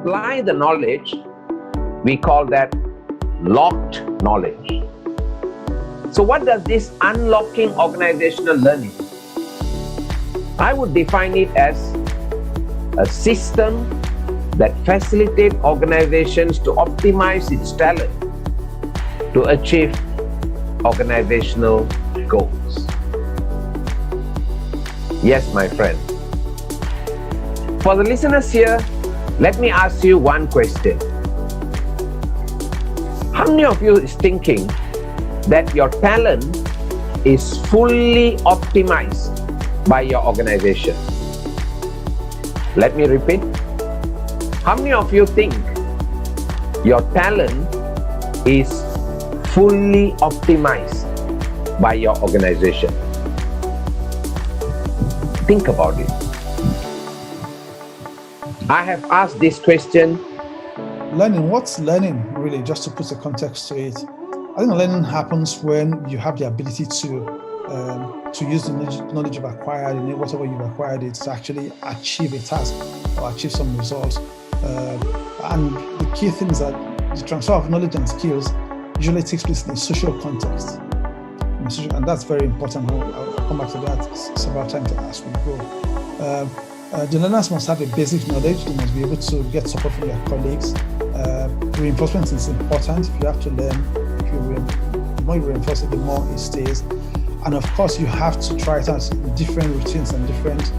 apply the knowledge, we call that locked knowledge. So what does this unlocking organizational learning? I would define it as a system that facilitates organizations to optimize its talent to achieve organizational goals. Yes, my friend. For the listeners here, let me ask you one question. How many of you is thinking that your talent is fully optimized by your organization? Let me repeat. How many of you think your talent is fully optimized by your organization? Think about it. I have asked this question. Learning, what's learning really? Just to put a context to it, I think learning happens when you have the ability to use the knowledge you've acquired and whatever you've acquired it to actually achieve a task or achieve some results. And the key thing is that the transfer of knowledge and skills usually takes place in a social context. And that's very important. I'll come back to that several times as we go. The learners must have a basic knowledge. They must be able to get support from their colleagues. Reinforcement is important. If you have to learn, the more you reinforce it, the more it stays. And of course, you have to try it out in different routines and different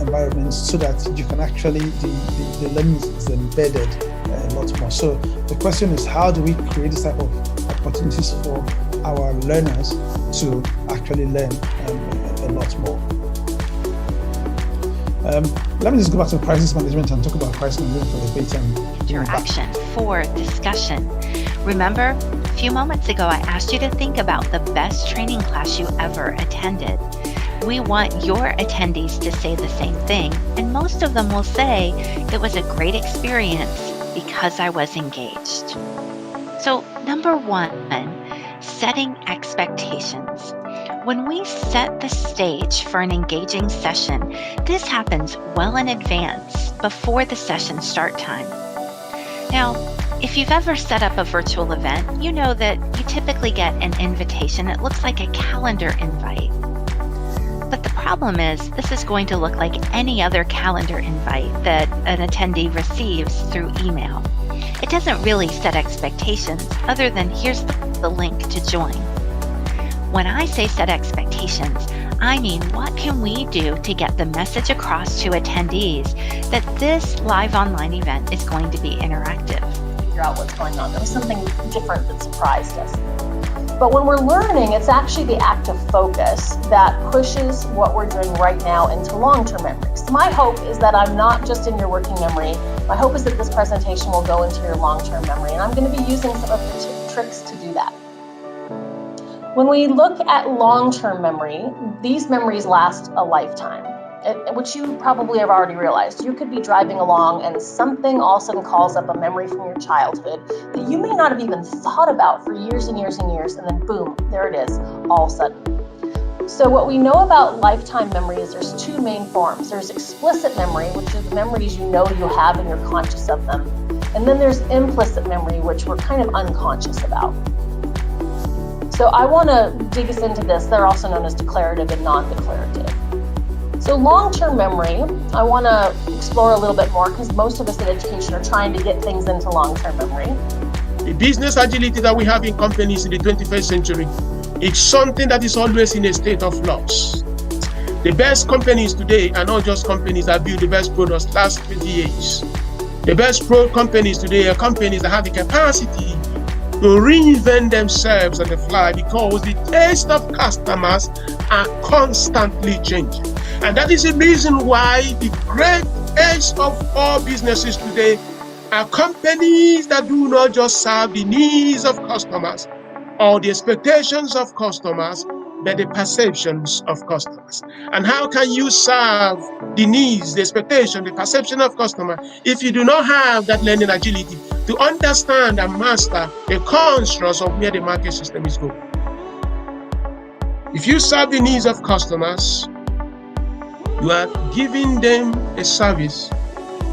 environments so that you can actually, the learning is embedded a lot more. So the question is, how do we create this type of opportunities for our learners to actually learn a lot more? Let me just go back to crisis management and talk about crisis management for a bit. Interaction for discussion. Remember, a few moments ago, I asked you to think about the best training class you ever attended. We want your attendees to say the same thing, and most of them will say it was a great experience because I was engaged. So, number one, setting expectations. When we set the stage for an engaging session, this happens well in advance before the session start time. Now, if you've ever set up a virtual event, you know that you typically get an invitation. It looks like a calendar invite. But the problem is, this is going to look like any other calendar invite that an attendee receives through email. It doesn't really set expectations other than here's the link to join. When I say set expectations, I mean what can we do to get the message across to attendees that this live online event is going to be interactive. Figure out what's going on. There was something different that surprised us. But when we're learning, it's actually the act of focus that pushes what we're doing right now into long-term memory. So my hope is that I'm not just in your working memory. My hope is that this presentation will go into your long-term memory, and I'm going to be using some of the tricks to do that. When we look at long-term memory, these memories last a lifetime, which you probably have already realized. You could be driving along and something all of a sudden calls up a memory from your childhood that you may not have even thought about for years and years and years, and then boom, there it is, all of a sudden. So what we know about lifetime memory is there's two main forms. There's explicit memory, which are the memories you know you have and you're conscious of them. And then there's implicit memory, which we're kind of unconscious about. So I want to dig us into this. They're also known as declarative and non-declarative. So long-term memory, I want to explore a little bit more because most of us in education are trying to get things into long-term memory. The business agility that we have in companies in the 21st century, it's something that is always in a state of flux. The best companies today are not just companies that build the best products last 20 years. The best companies today are companies that have the capacity to reinvent themselves on the fly because the taste of customers are constantly changing. And that is the reason why the great edge of all businesses today are companies that do not just serve the needs of customers or the expectations of customers, but the perceptions of customers. And how can you serve the needs, the expectation, the perception of customers if you do not have that learning agility to understand and master the constructs of where the market system is going? If you serve the needs of customers, you are giving them a service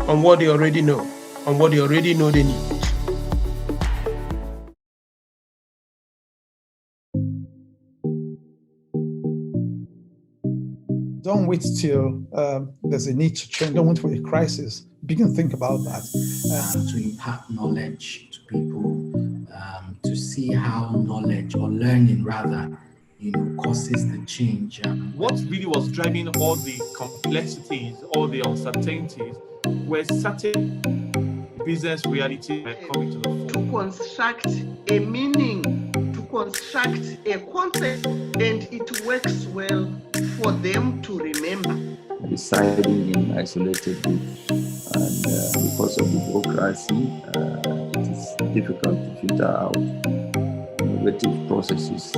on what they already know. on what they already know they need. Don't wait till there's a need to train. Don't wait for a crisis. Begin to think about that. To impart knowledge to people, to see how knowledge or learning rather, causes the change. What really was driving all the complexities, all the uncertainties, were certain business realities that were coming to the fore. To construct a meaning, to construct a concept, and it works well for them to remember. Residing in isolated groups, and because of the bureaucracy, it is difficult to filter out innovative processes.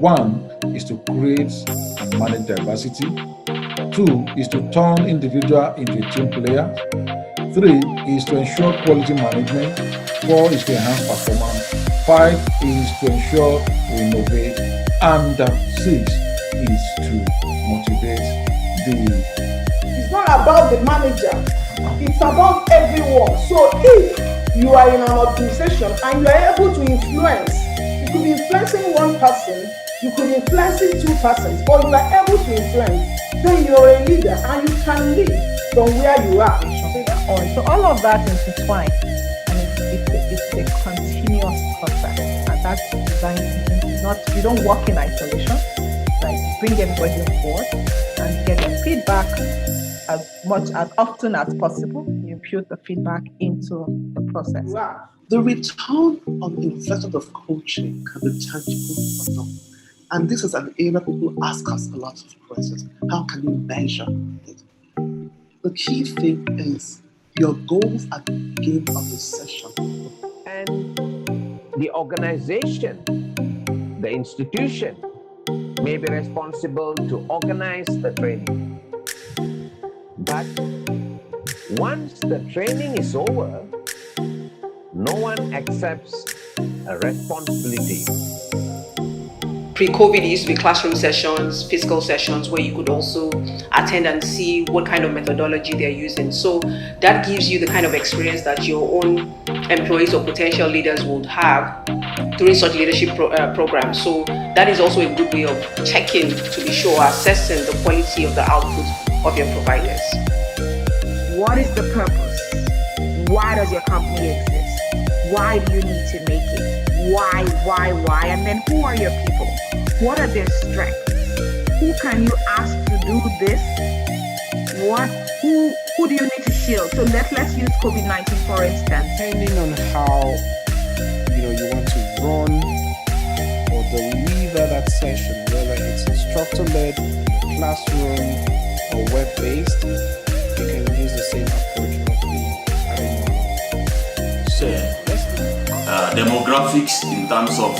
One is to create and manage diversity. Two is to turn individual into a team player. Three is to ensure quality management. Four is to enhance performance. Five is to ensure we innovate. And six is to motivate the... It's not about the manager. It's about everyone. So if you are in an organization and you are able to influence, you could be influencing one person, you could be influencing two persons, but you are able to influence, then you're a leader and you can lead from where you are. So all of that intertwined, and it's a continuous process, and that's designed not, you don't work in isolation, like bring everybody on board and get their feedback as often as possible. You impute the feedback into the process. Wow. The return on investment of coaching can be tangible or not. And this is an area people ask us a lot of questions. How can you measure it? The key thing is your goals at the beginning of the session. And the organization, the institution, may be responsible to organize the training. But once the training is over, no one accepts a responsibility. Pre-COVID, it used to be classroom sessions, physical sessions, where you could also attend and see what kind of methodology they're using. So that gives you the kind of experience that your own employees or potential leaders would have during such leadership programs. So that is also a good way of checking to be sure, assessing the quality of the output of your providers. What is the purpose? Why does your company exist? Why do you need to make it? Why? And then who are your people? What are their strengths? Who can you ask to do this? Who do you need to shield? So let's use COVID-19 for instance. Depending on how you want to run or deliver that session, whether it's instructor-led, classroom, or web-based, you can use the same approach of the having demographics in terms of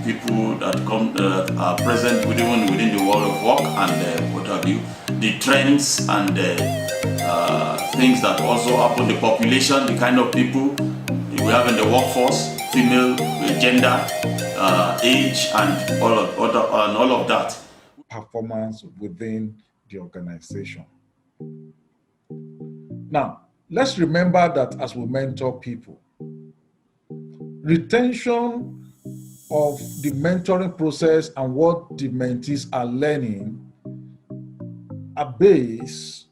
people that come are present within the world of work and what have you, the trends and things that also happen, the population, the kind of people we have in the workforce, female, gender, age, and all of that. Performance within the organization. Now, let's remember that as we mentor people, retention of the mentoring process and what the mentees are learning are based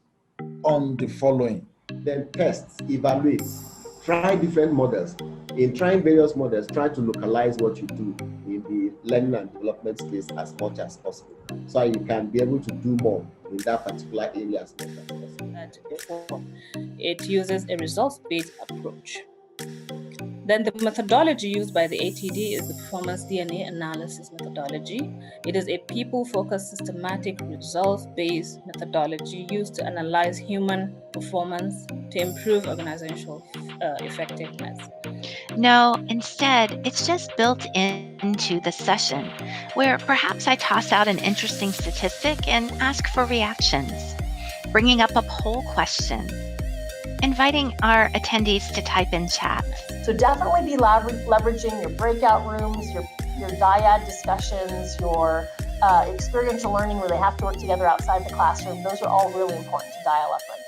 on the following. Then test, evaluate, try different models. In trying various models, try to localize what you do in the learning and development space as much as possible, so you can be able to do more in that particular area as much as possible. It uses a results-based approach. Then the methodology used by the ATD is the Performance DNA Analysis methodology. It is a people-focused, systematic, results-based methodology used to analyze human performance to improve organizational effectiveness. No, instead, it's just built into the session, where perhaps I toss out an interesting statistic and ask for reactions, bringing up a poll question, inviting our attendees to type in chat. So definitely be leveraging your breakout rooms, your dyad discussions, your experiential learning where they have to work together outside the classroom. Those are all really important to dial up right now.